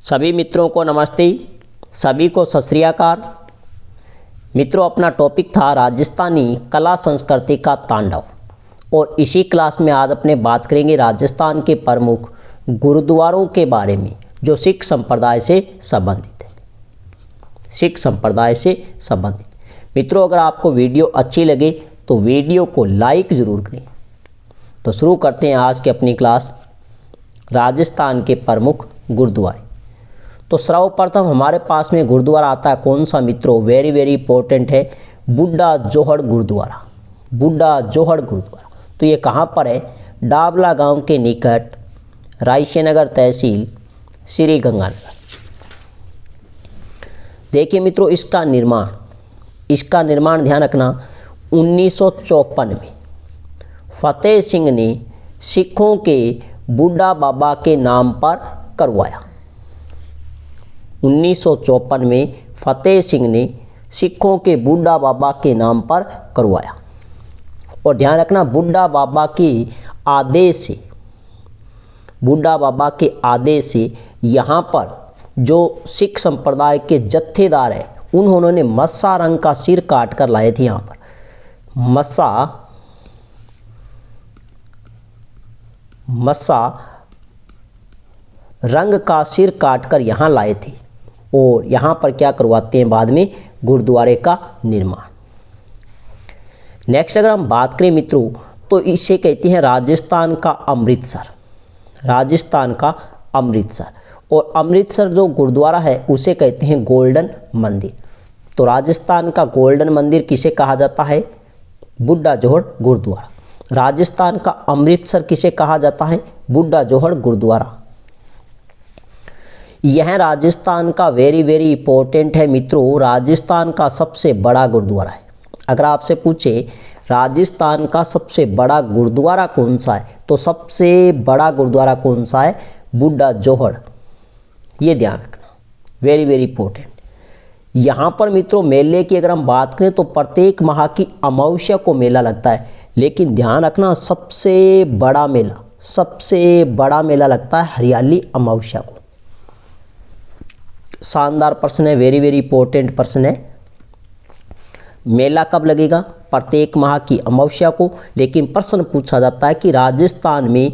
सभी मित्रों को नमस्ते, सभी को सत श्री अकाल। मित्रों, अपना टॉपिक था राजस्थानी कला संस्कृति का तांडव और इसी क्लास में आज अपने बात करेंगे राजस्थान के प्रमुख गुरुद्वारों के बारे में जो सिख संप्रदाय से संबंधित है। सिख संप्रदाय से संबंधित मित्रों, अगर आपको वीडियो अच्छी लगे तो वीडियो को लाइक ज़रूर करें। तो शुरू करते हैं आज की अपनी क्लास, राजस्थान के प्रमुख गुरुद्वारे। तो सर्वप्रथम हमारे पास में गुरुद्वारा आता है कौन सा मित्रों, वेरी इंपॉर्टेंट है, बुड्ढा जोहड़ गुरुद्वारा। बुड्ढा जोहड़ गुरुद्वारा तो ये कहाँ पर है? डाबला गांव के निकट, रायसेनगर तहसील, श्री गंगानगर। देखिए मित्रों, इसका निर्माण ध्यान रखना 1954 में फतेह सिंह ने सिखों के बुड्ढा बाबा के नाम पर करवाया। 1954 में फतेह सिंह ने सिखों के बुड्ढा बाबा के नाम पर करवाया। और ध्यान रखना, बुड्ढा बाबा के आदेश से यहाँ पर जो सिख संप्रदाय के जत्थेदार है उन्होंने मस्सा रंग का सिर काट कर लाए थे। यहाँ पर मस्सा रंग का सिर काट कर यहाँ लाए थे और यहाँ पर क्या करवाते हैं बाद में, गुरुद्वारे का निर्माण। नेक्स्ट अगर हम बात करें मित्रों तो इसे कहते हैं राजस्थान का अमृतसर। और अमृतसर जो गुरुद्वारा है उसे कहते हैं गोल्डन मंदिर। तो राजस्थान का गोल्डन मंदिर किसे कहा जाता है? बुड्ढा जोहड़ गुरुद्वारा। राजस्थान का अमृतसर किसे कहा जाता है? बुड्ढा जोहड़ गुरुद्वारा। यह राजस्थान का वेरी इंपॉर्टेंट है मित्रों, राजस्थान का सबसे बड़ा गुरुद्वारा है। अगर आपसे पूछे राजस्थान का सबसे बड़ा गुरुद्वारा कौन सा है तो सबसे बड़ा गुरुद्वारा कौन सा है? बुड्ढा जोहड़। ये ध्यान रखना, वेरी इंपॉर्टेंट। यहाँ पर मित्रों मेले की अगर हम बात करें तो प्रत्येक माह की अमावस्या को मेला लगता है, लेकिन ध्यान रखना सबसे बड़ा मेला लगता है हरियाली अमावस्या को। शानदार प्रश्न है, वेरी इंपॉर्टेंट प्रश्न है। मेला कब लगेगा? प्रत्येक माह की अमावस्या को। लेकिन प्रश्न पूछा जाता है कि राजस्थान में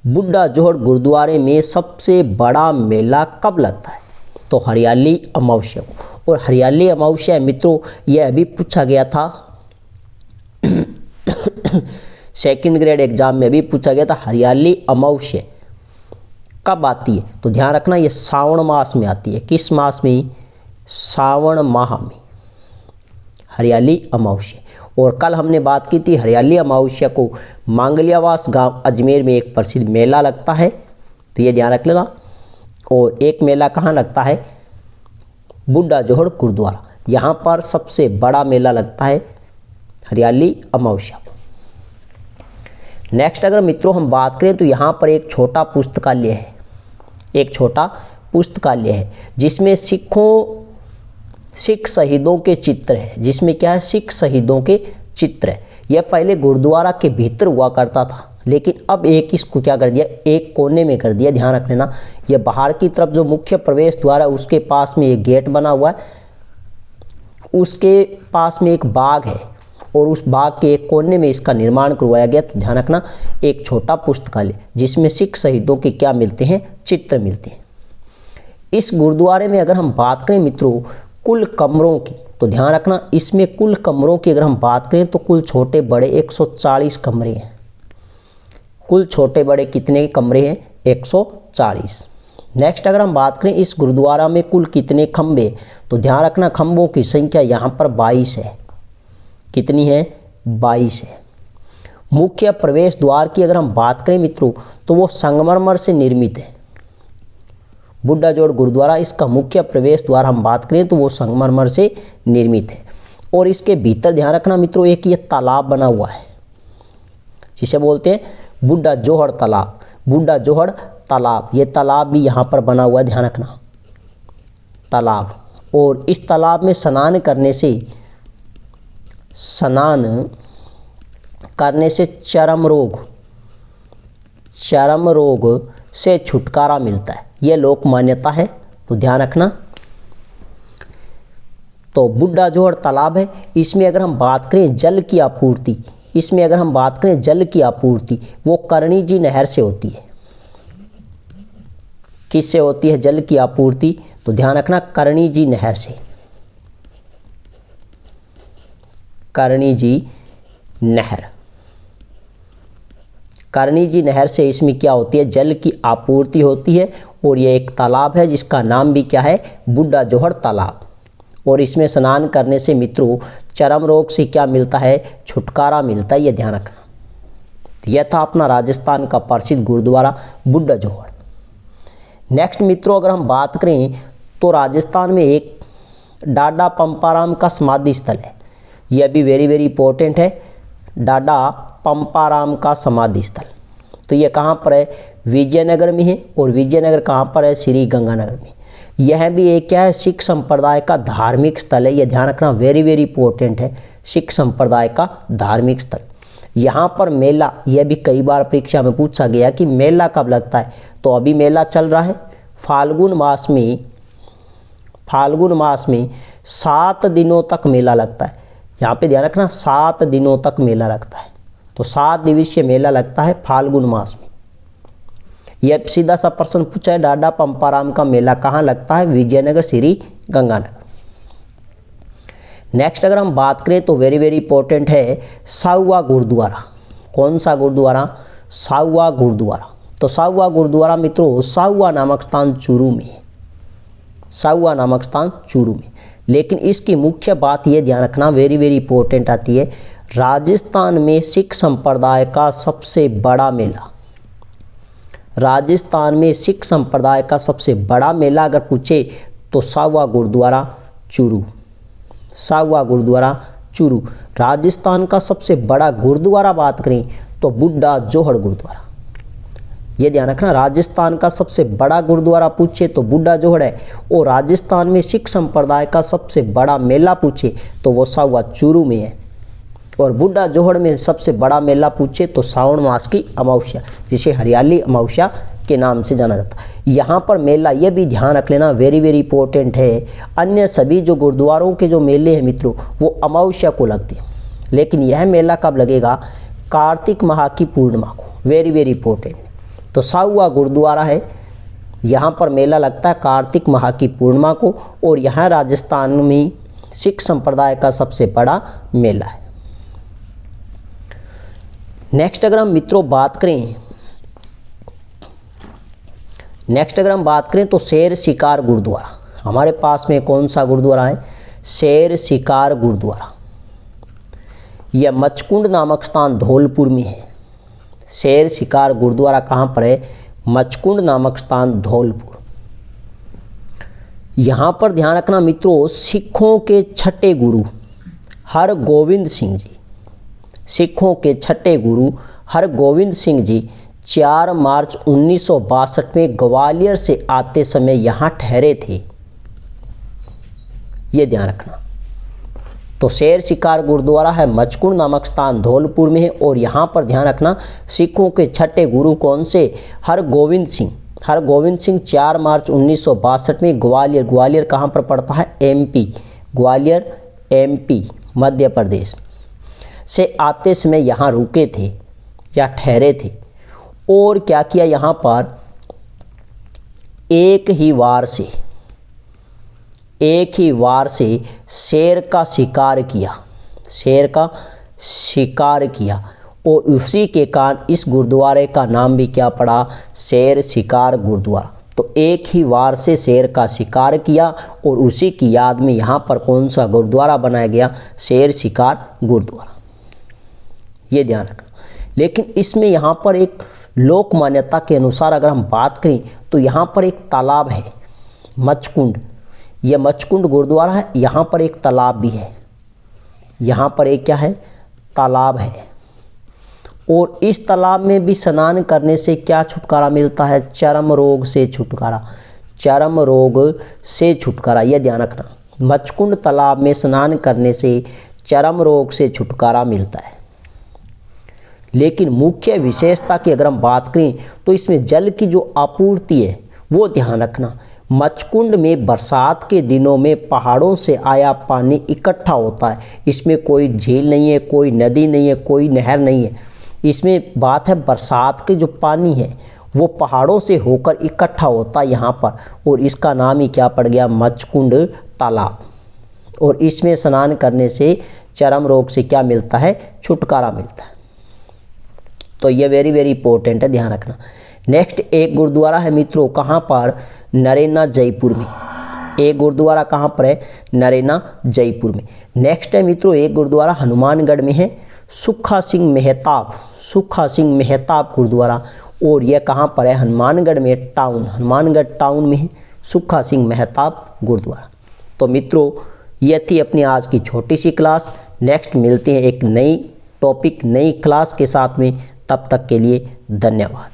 बुड्ढा जोहड़ गुरुद्वारे में सबसे बड़ा मेला कब लगता है? तो हरियाली अमावस्या को। और हरियाली अमावस्या मित्रों यह अभी पूछा गया था सेकंड ग्रेड एग्जाम में भी पूछा गया था, हरियाली अमावस्या कब आती है? तो ध्यान रखना ये श्रावण मास में आती है। किस मास में? श्रावण माह में हरियाली अमावस्या। और कल हमने बात की थी हरियाली अमावस्या को मांगलियावास गांव अजमेर में एक प्रसिद्ध मेला लगता है, तो ये ध्यान रख लेना। और एक मेला कहाँ लगता है? बुड्ढा जोहड़ गुरुद्वारा। यहाँ पर सबसे बड़ा मेला लगता है हरियाली अमावस्या को। नेक्स्ट अगर मित्रों हम बात करें तो यहाँ पर एक छोटा पुस्तकालय है जिसमें सिख शहीदों के चित्र है। जिसमें क्या है? सिख शहीदों के चित्र है। यह पहले गुरुद्वारा के भीतर हुआ करता था, लेकिन अब इसको क्या कर दिया, एक कोने में कर दिया। ध्यान रख लेना, यह बाहर की तरफ जो मुख्य प्रवेश द्वार है उसके पास में एक गेट बना हुआ है, उसके पास में एक बाग है और उस बाग के एक कोने में इसका निर्माण करवाया गया। तो ध्यान रखना, एक छोटा पुस्तकालय जिसमें सिख शहीदों के क्या मिलते हैं? चित्र मिलते हैं। इस गुरुद्वारे में अगर हम बात करें मित्रों कुल कमरों की, तो ध्यान रखना इसमें कुल कमरों की अगर हम बात करें तो कुल छोटे बड़े 140 कमरे हैं। कुल छोटे बड़े कितने कमरे हैं? 140। नेक्स्ट अगर हम बात करें इस गुरुद्वारा में कुल कितने खंबे, तो ध्यान रखना खंबों की संख्या यहाँ पर 22 है। कितनी है? 22 है। मुख्य प्रवेश द्वार की अगर हम बात करें मित्रों तो वो संगमरमर से निर्मित है। बुड्ढा जोहड़ गुरुद्वारा इसका मुख्य प्रवेश द्वार हम बात करें तो वो संगमरमर से निर्मित है। और इसके भीतर ध्यान रखना मित्रों एक ये तालाब बना हुआ है जिसे बोलते हैं बुड्ढा जोहड़ तालाब। बुड्ढा जोहड़ तालाब, ये तालाब भी यहाँ पर बना हुआ है। ध्यान रखना तालाब। और इस तालाब में स्नान करने से चर्म रोग से छुटकारा मिलता है। यह लोक मान्यता है। तो ध्यान रखना। तो बुड्ढा जोहड़ तालाब है। इसमें अगर हम बात करें जल की आपूर्ति, इसमें अगर हम बात करें जल की आपूर्ति, वो कर्णिजी नहर से होती है। किससे होती है जल की आपूर्ति? तो ध्यान रखना कर्णिजी नहर से। कर्णिजी नहर, कर्णिजी नहर से इसमें क्या होती है? जल की आपूर्ति होती है। और ये एक तालाब है जिसका नाम भी क्या है? बुड्ढा जोहड़ तालाब। और इसमें स्नान करने से मित्रों चर्म रोग से क्या मिलता है? छुटकारा मिलता है, ये ध्यान रखना। यह था अपना राजस्थान का प्रसिद्ध गुरुद्वारा बुड्ढा जोहड़। नेक्स्ट मित्रों अगर हम बात करें तो राजस्थान में एक डाडा पंपाराम का समाधि स्थल है। यह भी वेरी वेरी इंपॉर्टेंट है, डाडा पंपाराम का समाधि स्थल। तो यह कहाँ पर है? विजयनगर में है। और विजयनगर कहाँ पर है? श्री गंगानगर में। यह भी एक क्या है? सिख संप्रदाय का धार्मिक स्थल है, यह ध्यान रखना, वेरी वेरी इंपॉर्टेंट है, सिख संप्रदाय का धार्मिक स्थल। यहाँ पर मेला, यह भी कई बार परीक्षा में पूछा गया कि मेला कब लगता है? तो अभी मेला चल रहा है फाल्गुन मास में 7 दिनों तक मेला लगता है। यहाँ पे ध्यान रखना 7 दिनों तक मेला लगता है। तो 7 दिवसीय मेला लगता है फाल्गुन मास में। यह सीधा सा प्रश्न पूछा है, डाडा पंपाराम का मेला कहाँ लगता है? विजयनगर श्री गंगानगर। नेक्स्ट अगर हम बात करें तो वेरी वेरी इंपॉर्टेंट है साहुआ गुरुद्वारा। कौन सा गुरुद्वारा? साहुआ गुरुद्वारा। तो साहुआ गुरुद्वारा मित्रों साहुआ नामक स्थान चूरू में है, साहुआ नामक स्थान चूरू में। लेकिन इसकी मुख्य बात यह ध्यान रखना, वेरी वेरी इंपॉर्टेंट आती है, राजस्थान में सिख संप्रदाय का सबसे बड़ा मेला, राजस्थान में सिख संप्रदाय का सबसे बड़ा मेला अगर पूछे तो साहुआ गुरुद्वारा चूरू, साहुआ गुरुद्वारा चूरू। राजस्थान का सबसे बड़ा गुरुद्वारा बात करें तो बुड्ढा जोहड़ गुरुद्वारा। ये ध्यान रखना, राजस्थान का सबसे बड़ा गुरुद्वारा पूछे तो बुड्ढा जोहड़ है। और राजस्थान में सिख संप्रदाय का सबसे बड़ा मेला पूछे तो वो साहुआ चूरू में है। और बुड्ढा जोहड़ में सबसे बड़ा मेला पूछे तो सावन मास की अमावस्या, जिसे हरियाली अमावस्या के नाम से जाना जाता है, यहाँ पर मेला, ये भी ध्यान रख लेना, वेरी वेरी इंपॉर्टेंट है। अन्य सभी जो गुरुद्वारों के जो मेले हैं मित्रों वो अमावस्या को लगते हैं, लेकिन यह मेला कब लगेगा? कार्तिक माह की पूर्णिमा को, वेरी वेरी इंपॉर्टेंट। तो साहुआ गुरुद्वारा है, यहाँ पर मेला लगता है कार्तिक माह की पूर्णिमा को। और यहाँ राजस्थान में सिख संप्रदाय का सबसे बड़ा मेला है। नेक्स्ट अगर हम मित्रों बात करें तो शेर शिकार गुरुद्वारा। हमारे पास में कौन सा गुरुद्वारा है? शेर शिकार गुरुद्वारा। यह मचकुंड नामक स्थान धौलपुर में है। शेर शिकार गुरुद्वारा कहाँ पर है? मचकुंड नामक स्थान धौलपुर। यहाँ पर ध्यान रखना मित्रों, सिखों के छठे गुरु हरगोविंद सिंह जी, सिखों के छठे गुरु हरगोविंद सिंह जी 4 मार्च 1962 में ग्वालियर से आते समय यहाँ ठहरे थे, ये ध्यान रखना। तो शेर शिकार गुरुद्वारा है, मचकुंड नामक स्थान धौलपुर में है। और यहाँ पर ध्यान रखना सिखों के छठे गुरु कौन से? हरगोविंद सिंह। हरगोविंद सिंह 4 मार्च 1962 में ग्वालियर, ग्वालियर कहाँ पर पड़ता है? एमपी, ग्वालियर एमपी मध्य प्रदेश से आते समय यहाँ रुके थे या ठहरे थे। और क्या किया? यहाँ पर एक ही वार से शेर का शिकार किया, शेर का शिकार किया। और उसी के कारण इस गुरुद्वारे का नाम भी क्या पड़ा? शेर शिकार गुरुद्वारा। तो एक ही वार से शेर का शिकार किया और उसी की याद में यहाँ पर कौन सा गुरुद्वारा बनाया गया? शेर शिकार गुरुद्वारा, ये ध्यान रखना। लेकिन इसमें यहाँ पर एक लोक मान्यता के अनुसार अगर हम बात करें तो यहाँ पर एक तालाब है, मचकुंड। यह मचकुंड गुरुद्वारा है, यहाँ पर एक तालाब भी है, यहाँ पर एक क्या है? तालाब है। और इस तालाब में भी स्नान करने से क्या छुटकारा मिलता है? चर्म रोग से छुटकारा, चर्म रोग से छुटकारा, यह ध्यान रखना। मचकुंड तालाब में स्नान करने से चर्म रोग से छुटकारा मिलता है। लेकिन मुख्य विशेषता की अगर हम बात करें तो इसमें जल की जो आपूर्ति है वो ध्यान रखना। मचकुंड में बरसात के दिनों में पहाड़ों से आया पानी इकट्ठा होता है। इसमें कोई झील नहीं है, कोई नदी नहीं है, कोई नहर नहीं है। इसमें बात है बरसात के जो पानी है वो पहाड़ों से होकर इकट्ठा होता है यहाँ पर, और इसका नाम ही क्या पड़ गया, मचकुंड तालाब। और इसमें स्नान करने से चर्म रोग से क्या मिलता है, छुटकारा मिलता है। तो ये वेरी वेरी इंपॉर्टेंट है, ध्यान रखना। नेक्स्ट एक गुरुद्वारा है मित्रों, कहाँ पर, नरेना जयपुर में। एक गुरुद्वारा कहाँ पर है, नरेना जयपुर में। नेक्स्ट है मित्रों एक गुरुद्वारा हनुमानगढ़ में है, सुखा सिंह मेहताब, सुखा सिंह मेहताब गुरुद्वारा, और यह कहाँ पर है, हनुमानगढ़ में टाउन, हनुमानगढ़ टाउन में है सुखा सिंह मेहताब गुरुद्वारा। तो मित्रों यह थी अपनी आज की छोटी सी क्लास। नेक्स्ट मिलते हैं एक नई टॉपिक, नई क्लास के साथ में, तब तक के लिए धन्यवाद।